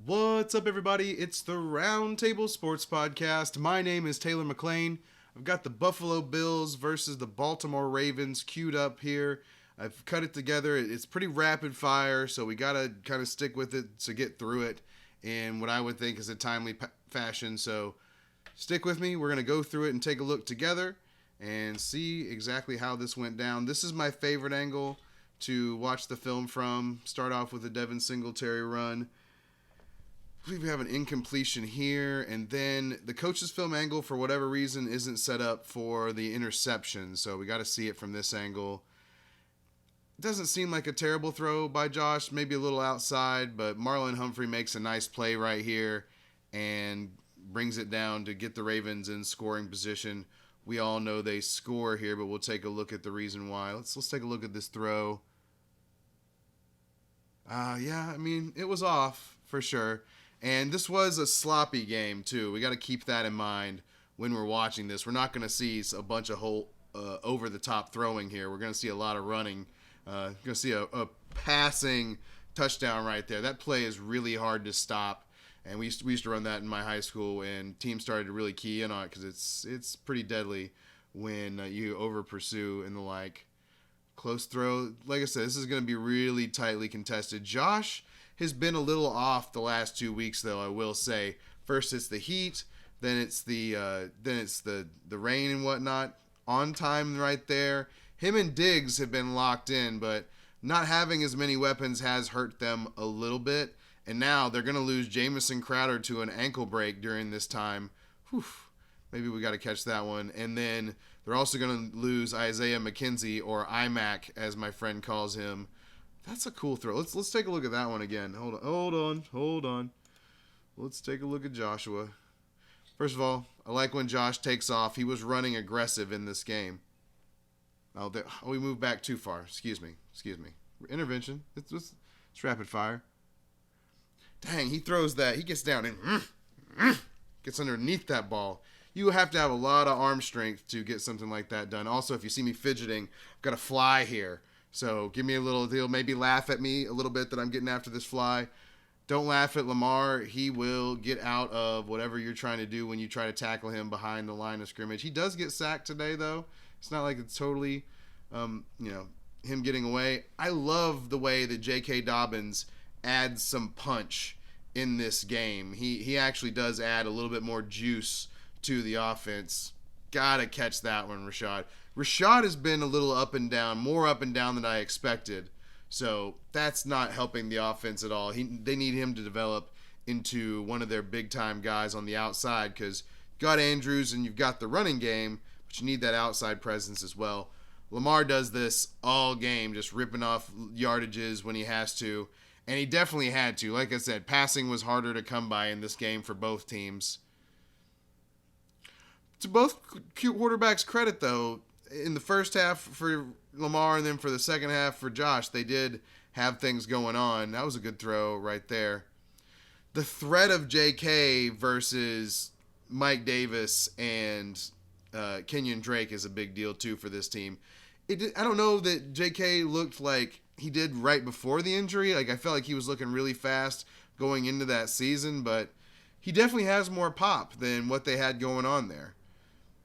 What's up, everybody? It's the Roundtable Sports Podcast. My name is Taylor McLean. I've got the Buffalo Bills versus the Baltimore Ravens queued up here. I've cut it together. It's pretty rapid fire, so we got to kind of stick with it to get through it in what I would think is a timely fashion. So stick with me. We're going to go through it and take a look together and see exactly how this went down. This is my favorite angle to watch the film from. Start off with a Devin Singletary run. I believe we have an incompletion here, and then the coach's film angle, for whatever reason, isn't set up for the interception, so we got to see it from this angle. It doesn't seem like a terrible throw by Josh, maybe a little outside, but Marlon Humphrey makes a nice play right here and brings it down to get the Ravens in scoring position. We all know they score here, but we'll take a look at the reason why. Let's take a look at this throw. It was off for sure. And this was a sloppy game, too. We got to keep that in mind when we're watching this. We're not going to see a bunch of over-the-top throwing here. We're going to see a lot of running. Going to see a passing touchdown right there. That play is really hard to stop. And we used to run that in my high school, and teams started to really key in on it because it's pretty deadly when you over-pursue and the like. Close throw. Like I said, this is going to be really tightly contested. Josh has been a little off the last 2 weeks, though, I will say. First it's the heat, then it's the rain and whatnot. On time right there. Him and Diggs have been locked in, but not having as many weapons has hurt them a little bit. And now they're going to lose Jamison Crowder to an ankle break during this time. Whew. Maybe we got to catch that one. And then they're also going to lose Isaiah McKenzie, or IMAC, as my friend calls him. That's a cool throw. Let's take a look at that one again. Hold on. Let's take a look at Joshua. First of all, I like when Josh takes off. He was running aggressive in this game. We moved back too far. Excuse me. Intervention. It's rapid fire. Dang, he throws that. He gets down and gets underneath that ball. You have to have a lot of arm strength to get something like that done. Also, if you see me fidgeting, I've got a fly here. So give me a little deal. Maybe laugh at me a little bit that I'm getting after this fly. Don't laugh at Lamar. He will get out of whatever you're trying to do when you try to tackle him behind the line of scrimmage. He does get sacked today, though. It's not like it's totally, him getting away. I love the way that J.K. Dobbins adds some punch in this game. He actually does add a little bit more juice to the offense. Gotta catch that one, Rashad. Rashad has been a little up and down, more up and down than I expected. So that's not helping the offense at all. They need him to develop into one of their big-time guys on the outside because you've got Andrews and you've got the running game, but you need that outside presence as well. Lamar does this all game, just ripping off yardages when he has to, and he definitely had to. Like I said, passing was harder to come by in this game for both teams. To both quarterbacks' credit, though, in the first half for Lamar and then for the second half for Josh, they did have things going on. That was a good throw right there. The threat of J.K. versus Mike Davis and Kenyon Drake is a big deal, too, for this team. I don't know that J.K. looked like he did right before the injury. Like, I felt like he was looking really fast going into that season, but he definitely has more pop than what they had going on there.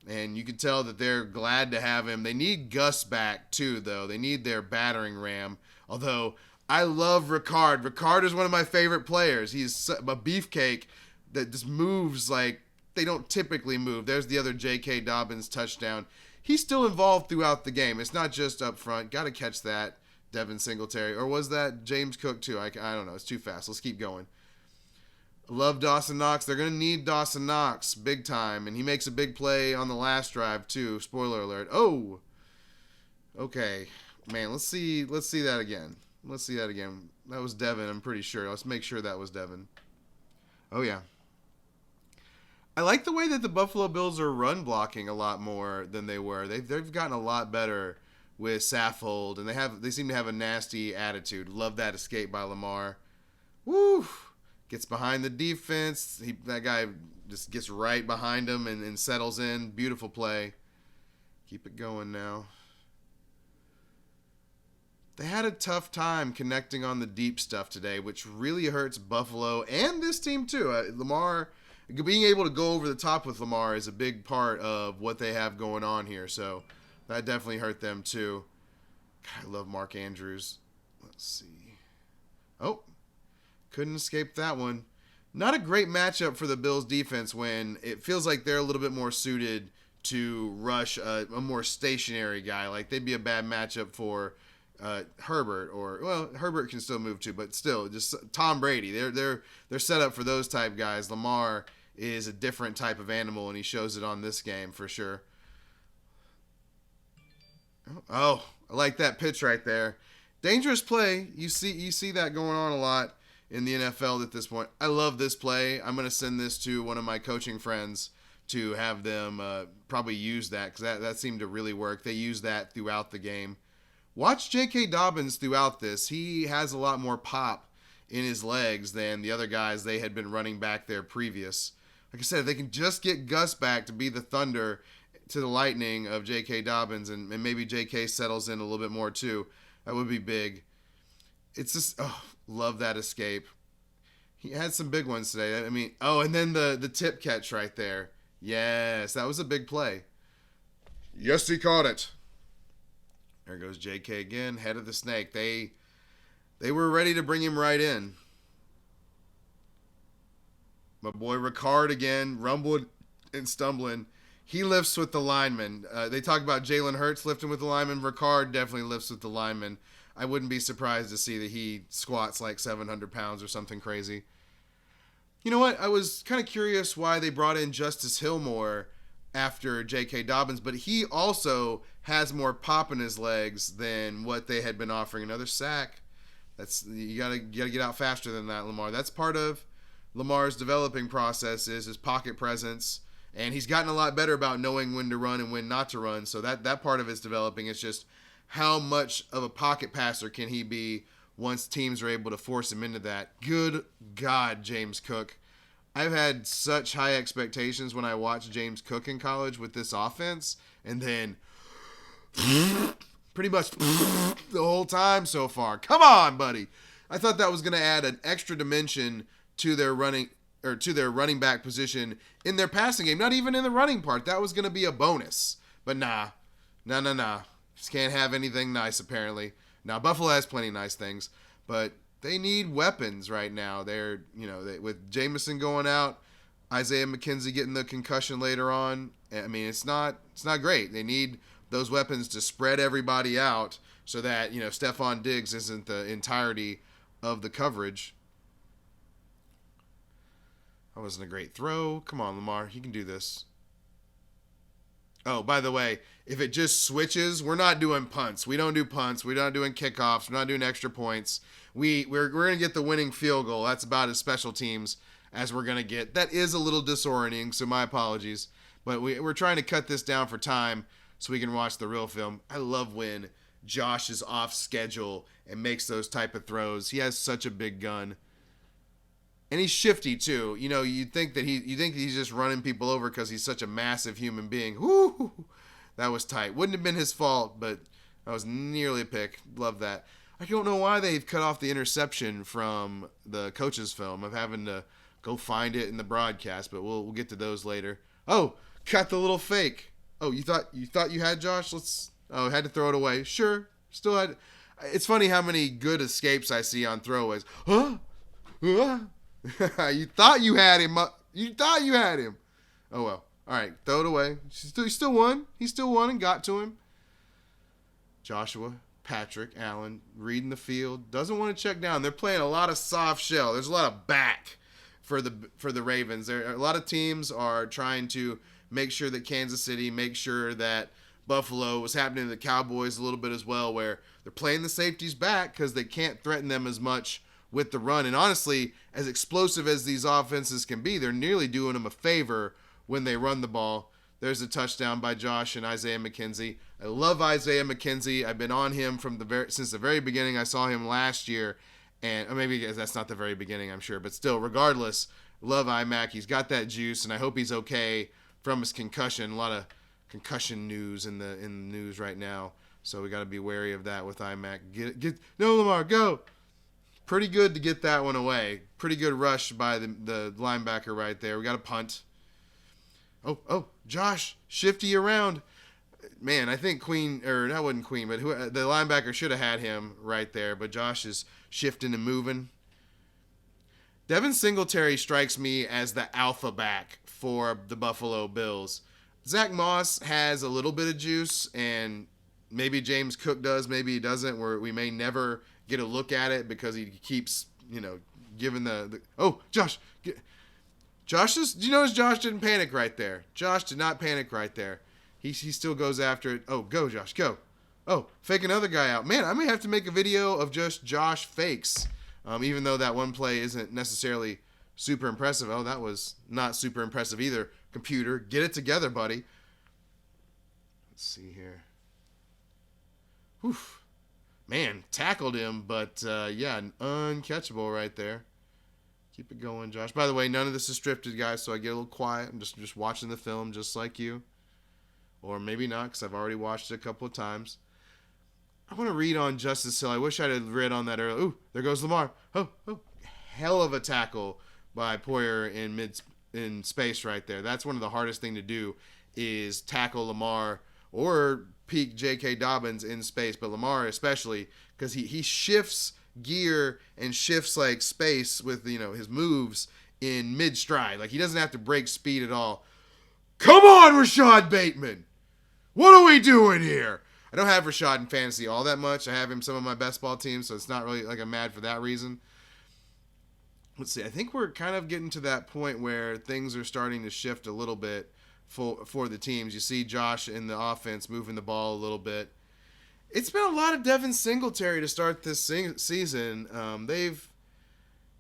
And you can tell that they're glad to have him. They need Gus back, too, though. They need their battering ram. Although, I love Ricard. Ricard is one of my favorite players. He's a beefcake that just moves like they don't typically move. There's the other J.K. Dobbins touchdown. He's still involved throughout the game. It's not just up front. Got to catch that, Devin Singletary. Or was that James Cook, too? I don't know. It's too fast. Let's keep going. Love Dawson Knox. They're going to need Dawson Knox big time. And he makes a big play on the last drive, too. Spoiler alert. Oh! Okay. Man, let's see that again. That was Devin, I'm pretty sure. Let's make sure that was Devin. Oh, yeah. I like the way that the Buffalo Bills are run blocking a lot more than they were. They've gotten a lot better with Saffold, and they seem to have a nasty attitude. Love that escape by Lamar. Woo! Gets behind the defense. That guy just gets right behind him and settles in. Beautiful play. Keep it going now. they had a tough time connecting on the deep stuff today, which really hurts Buffalo and this team too. Lamar, being able to go over the top with Lamar is a big part of what they have going on here. So that definitely hurt them too. God, I love Mark Andrews. Let's see. Oh, couldn't escape that one. Not a great matchup for the Bills defense when it feels like they're a little bit more suited to rush a more stationary guy. Like they'd be a bad matchup for Herbert, or well, Herbert can still move too, but still, just Tom Brady. They're set up for those type guys. Lamar is a different type of animal, and he shows it on this game for sure. Oh, I like that pitch right there. Dangerous play. You see that going on a lot in the NFL at this point. I love this play. I'm going to send this to one of my coaching friends to have them probably use that, because that seemed to really work. They used that throughout the game. Watch J.K. Dobbins throughout this. He has a lot more pop in his legs than the other guys they had been running back there previous. Like I said, if they can just get Gus back to be the thunder to the lightning of J.K. Dobbins, and maybe J.K. settles in a little bit more too, that would be big. It's just, love that escape. He had some big ones today. I mean, and then the tip catch right there. Yes, that was a big play. Yes, he caught it. There goes J.K. again, head of the snake. They were ready to bring him right in. My boy Ricard again, rumbling and stumbling. He lifts with the lineman. They talk about Jalen Hurts lifting with the lineman. Ricard definitely lifts with the lineman. I wouldn't be surprised to see that he squats like 700 pounds or something crazy. You know what? I was kind of curious why they brought in Justice Hill more after J.K. Dobbins, but he also has more pop in his legs than what they had been offering. Another sack. You gotta get out faster than that, Lamar. That's part of Lamar's developing process, is his pocket presence, and he's gotten a lot better about knowing when to run and when not to run. So that part of it's developing. It's just how much of a pocket passer can he be once teams are able to force him into that. Good God, James Cook. I've had such high expectations when I watched James Cook in college with this offense, and then pretty much the whole time so far. Come on, buddy. I thought that was going to add an extra dimension to their running back position in their passing game. Not even in the running part. That was going to be a bonus. But nah. Just can't have anything nice, apparently. Now, Buffalo has plenty of nice things, but they need weapons right now. With Jameson going out, Isaiah McKenzie getting the concussion later on. I mean, it's not great. They need those weapons to spread everybody out so that, Stephon Diggs isn't the entirety of the coverage. That wasn't a great throw. Come on, Lamar. You can do this. Oh, by the way, if it just switches, we're not doing punts. We don't do punts. We're not doing kickoffs. We're not doing extra points. We're going to get the winning field goal. That's about as special teams as we're going to get. That is a little disorienting, so my apologies. But we're trying to cut this down for time so we can watch the real film. I love when Josh is off schedule and makes those type of throws. He has such a big gun. And he's shifty too. You think he's just running people over because he's such a massive human being. Woo! That was tight. Wouldn't have been his fault, but that was nearly a pick. Love that. I don't know why they've cut off the interception from the coach's film. I'm having to go find it in the broadcast, but we'll get to those later. Oh, cut the little fake. Oh, you thought you had Josh? Had to throw it away. Sure, still had. It's funny how many good escapes I see on throwaways. Huh? You thought you had him. Oh, well. All right, throw it away. He still won. He still won and got to him. Joshua, Patrick, Allen, reading the field. Doesn't want to check down. They're playing a lot of soft shell. There's a lot of back for the Ravens. A lot of teams are trying to make sure that Kansas City, make sure that Buffalo, was happening to the Cowboys a little bit as well, where they're playing the safeties back because they can't threaten them as much with the run. And honestly, as explosive as these offenses can be, they're nearly doing them a favor when they run the ball. There's a touchdown by Josh and Isaiah McKenzie. I love Isaiah McKenzie. I've been on him since the very beginning. I saw him last year, and maybe that's not the very beginning, I'm sure, but still, regardless, love IMAC. He's got that juice, and I hope he's okay from his concussion. A lot of concussion news in the news right now. So we got to be wary of that with IMAC. No, Lamar, go. Pretty good to get that one away. Pretty good rush by the linebacker right there. We got a punt. Oh, Josh, shifty around. Man, I think that wasn't Queen, but the linebacker should have had him right there. But Josh is shifting and moving. Devin Singletary strikes me as the alpha back for the Buffalo Bills. Zach Moss has a little bit of juice, and maybe James Cook does, maybe he doesn't, where we may never get a look at it because he keeps, giving oh, Josh. Did you notice Josh didn't panic right there? Josh did not panic right there. He still goes after it. Oh, go, Josh, go. Oh, fake another guy out. Man, I may have to make a video of just Josh fakes, even though that one play isn't necessarily super impressive. Oh, that was not super impressive either. Computer, get it together, buddy. Let's see here. Whew. Man, tackled him, but uncatchable right there. Keep it going, Josh. By the way, none of this is scripted, guys, so I get a little quiet. I'm just watching the film just like you. Or maybe not, because I've already watched it a couple of times. I want to read on Justice Hill. I wish I had read on that earlier. Ooh, there goes Lamar. Oh. Hell of a tackle by Poyer in space right there. That's one of the hardest thing to do is tackle Lamar or peak J.K. Dobbins in space, but Lamar especially, because he shifts gear and shifts like space with his moves in mid-stride. Like he doesn't have to break speed at all. Come on, Rashad Bateman! What are we doing here? I don't have Rashad in fantasy all that much. I have him some of my best ball teams, so it's not really like I'm mad for that reason. Let's see. I think we're kind of getting to that point where things are starting to shift a little bit for the teams. You see Josh in the offense moving the ball a little bit. It's been a lot of Devin Singletary to start this season.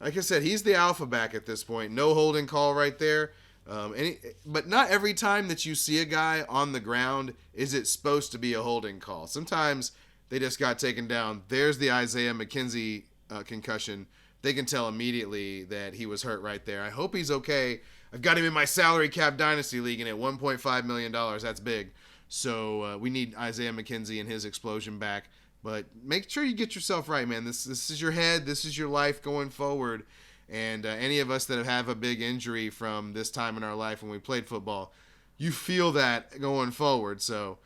Like I said, he's the alpha back at this point. No holding call right there. But not every time that you see a guy on the ground is it supposed to be a holding call. Sometimes they just got taken down. There's the Isaiah McKenzie concussion. They can tell immediately that he was hurt right there. I hope he's okay. I've got him in my salary cap dynasty league and at $1.5 million. That's big. So we need Isaiah McKenzie and his explosion back. But make sure you get yourself right, man. This is your head. This is your life going forward. And any of us that have a big injury from this time in our life when we played football, you feel that going forward. So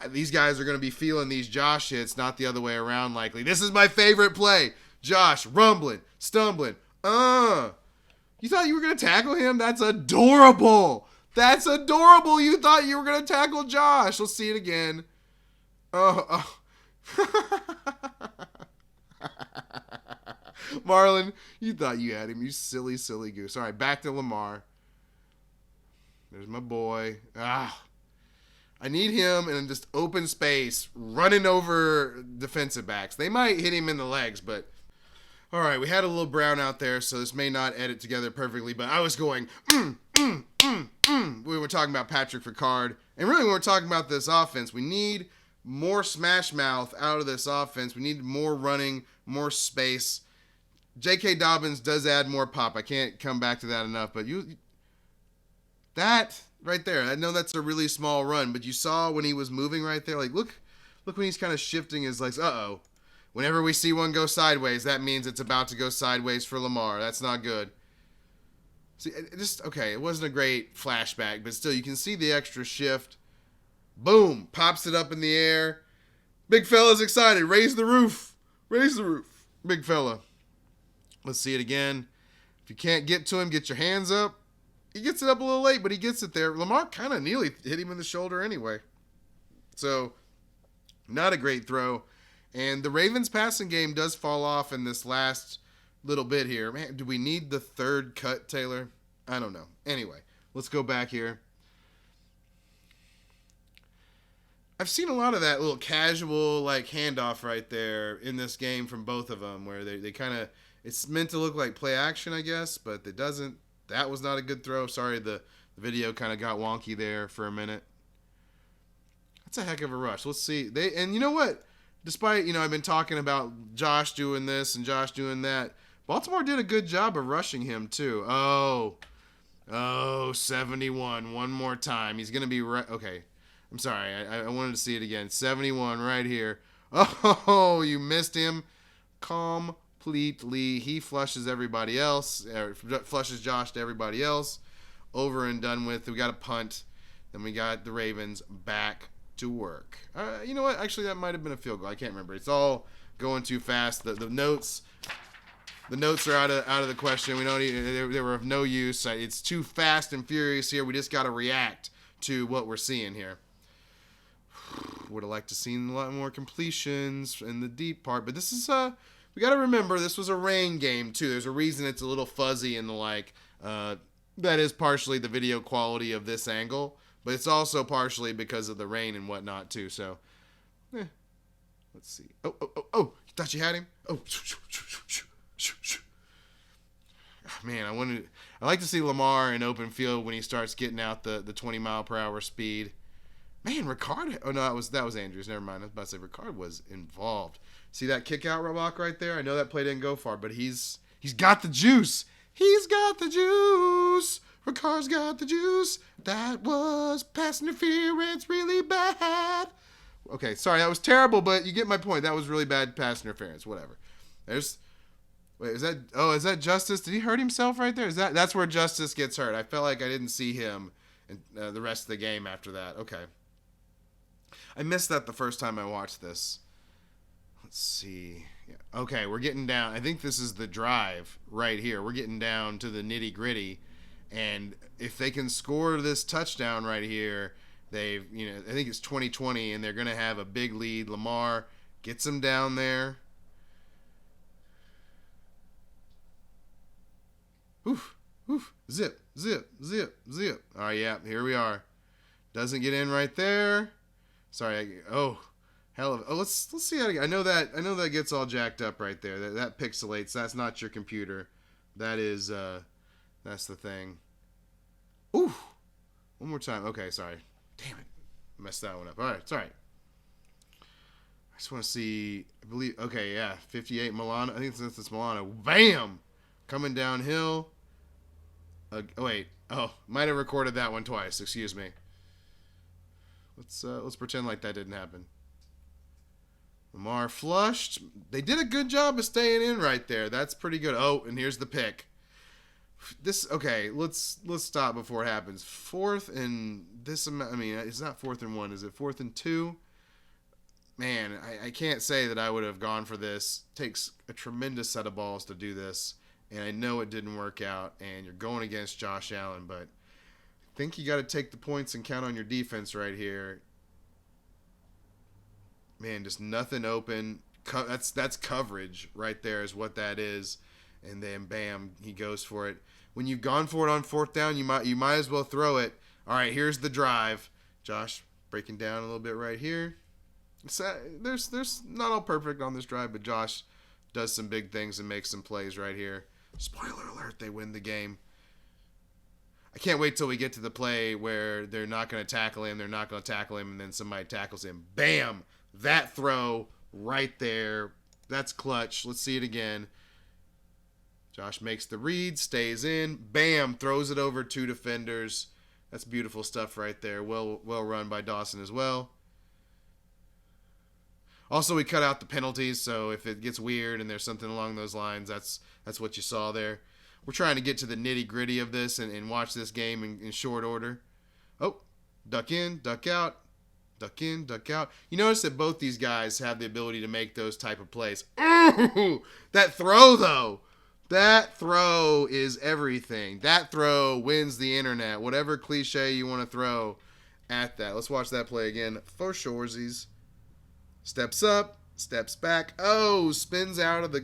these guys are going to be feeling these Josh hits, not the other way around likely. This is my favorite play. Josh rumbling, stumbling. You thought you were going to tackle him? That's adorable. That's adorable. You thought you were going to tackle Josh. Let's see it again. Oh. Marlon, you thought you had him. You silly, silly goose. All right, back to Lamar. There's my boy. I need him in just open space, running over defensive backs. They might hit him in the legs, but... All right, we had a little brown out there, so this may not edit together perfectly, but I was going, We were talking about Patrick Ricard. And really, when we're talking about this offense, we need more smash mouth out of this offense. We need more running, more space. J.K. Dobbins does add more pop. I can't come back to that enough, but that right there, I know that's a really small run, but you saw when he was moving right there, like look when he's kind of shifting his legs. Uh-oh. Whenever we see one go sideways, that means it's about to go sideways for Lamar. That's not good. See, it wasn't a great flashback, but still, you can see the extra shift. Boom, pops it up in the air. Big fella's excited. Raise the roof. Raise the roof. Big fella. Let's see it again. If you can't get to him, get your hands up. He gets it up a little late, but he gets it there. Lamar kind of nearly hit him in the shoulder anyway. So, not a great throw. And the Ravens passing game does fall off in this last little bit here. Man, do we need the third cut, Taylor? I don't know. Anyway, let's go back here. I've seen a lot of that little casual handoff right there in this game from both of them where they kind of, it's meant to look like play action, I guess, but it doesn't. That was not a good throw. Sorry, the video kind of got wonky there for a minute. That's a heck of a rush. Let's see. And you know what? Despite, I've been talking about Josh doing this and Josh doing that, Baltimore did a good job of rushing him too. Oh, 71. One more time. He's going to be right. Okay. I'm sorry. I wanted to see it again. 71 right here. Oh, you missed him completely. He flushes everybody else. Flushes Josh to everybody else. Over and done with. We got a punt. Then we got the Ravens back to work. You know what? Actually, that might have been a field goal. I can't remember. It's all going too fast. The notes are out of the question. We don't. They were of no use. It's too fast and furious here. We just got to react to what we're seeing here. Would have liked to seen a lot more completions in the deep part, but this is we got to remember this was a rain game too. There's a reason it's a little fuzzy and the like. That is partially the video quality of this angle. But it's also partially because of the rain and whatnot, too. So, let's see. Oh. You thought you had him? Oh. Man, I like to see Lamar in open field when he starts getting out the 20-mile-per-hour speed. Man, Ricard. Oh, no, that was Andrews. Never mind. I was about to say Ricard was involved. See that kick-out block right there? I know that play didn't go far, but he's got the juice. He's got the juice. Ricard's got the juice. That was pass interference, really bad. Okay, sorry, that was terrible, but you get my point. That was really bad pass interference. Whatever. Is that Justice? Did he hurt himself right there? That's where Justice gets hurt? I felt like I didn't see him in the rest of the game after that. Okay. I missed that the first time I watched this. Let's see. Yeah. Okay, we're getting down. I think this is the drive right here. We're getting down to the nitty-gritty. And if they can score this touchdown right here, I think it's 2020, and they're going to have a big lead. Lamar gets them down there. Oof. Zip. All right, yeah, here we are. Doesn't get in right there. Sorry. Let's see how. I know that gets all jacked up right there. That pixelates. That's not your computer. That is. That's the thing. Ooh. One more time. Okay, sorry. Damn it. Messed that one up. All right, sorry. I just want to see. I believe. Okay, yeah. 58 Milano. I think it's Milano. Bam. Coming downhill. Wait. Oh, might have recorded that one twice. Excuse me. Let's pretend like that didn't happen. Lamar flushed. They did a good job of staying in right there. That's pretty good. Oh, and here's the pick. Let's stop before it happens. Fourth and this amount. I mean, it's not 4th and 1. Is it 4th and 2? Man, I can't say that I would have gone for this. It takes a tremendous set of balls to do this, and I know it didn't work out. And you're going against Josh Allen, but I think you got to take the points and count on your defense right here. Man, just nothing open. That's coverage right there is what that is. And then, bam, he goes for it. When you've gone for it on 4th down, you might as well throw it. All right, here's the drive. Josh breaking down a little bit right here. There's not all perfect on this drive, but Josh does some big things and makes some plays right here. Spoiler alert, they win the game. I can't wait till we get to the play where they're not going to tackle him, and then somebody tackles him. Bam! That throw right there. That's clutch. Let's see it again. Josh makes the read, stays in. Bam! Throws it over 2 defenders. That's beautiful stuff right there. Well run by Dawson as well. Also, we cut out the penalties, so if it gets weird and there's something along those lines, that's what you saw there. We're trying to get to the nitty-gritty of this and watch this game in short order. Oh, duck in, duck out. Duck in, duck out. You notice that both these guys have the ability to make those type of plays. Ooh, that throw, though. That throw is everything. That throw wins the internet. Whatever cliche you want to throw at that. Let's watch that play again for shoresies. Steps up, steps back. Oh, spins out of the.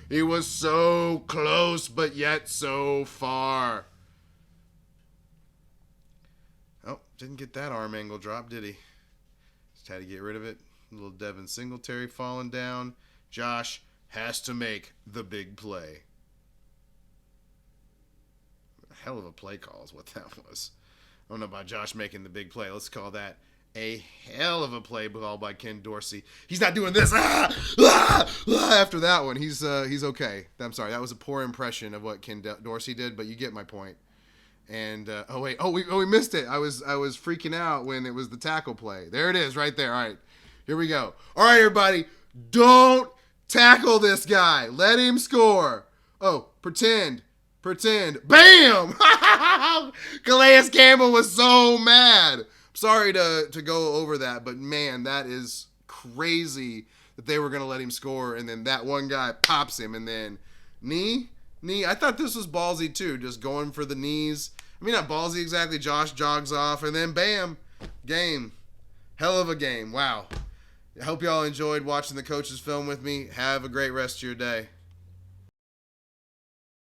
He was so close, but yet so far. Oh, didn't get that arm angle drop, did he? Just had to get rid of it. A little Devin Singletary falling down. Josh has to make the big play. Hell of a play call is what that was. I don't know about Josh making the big play. Let's call that a hell of a play call by Ken Dorsey. He's not doing this. After that one, he's okay. I'm sorry. That was a poor impression of what Ken Dorsey did, but you get my point. And we missed it. I was freaking out when it was the tackle play. There it is, right there. All right, here we go. All right, everybody, don't tackle this guy. Let him score. Oh, pretend. Bam! Calais Campbell was so mad. Sorry to go over that, but man, that is crazy that they were gonna let him score, and then that one guy pops him, and then knee. I thought this was ballsy too, just going for the knees. I mean, not ballsy exactly. Josh jogs off, and then bam, game. Hell of a game. Wow. I hope y'all enjoyed watching the coaches film with me. Have a great rest of your day.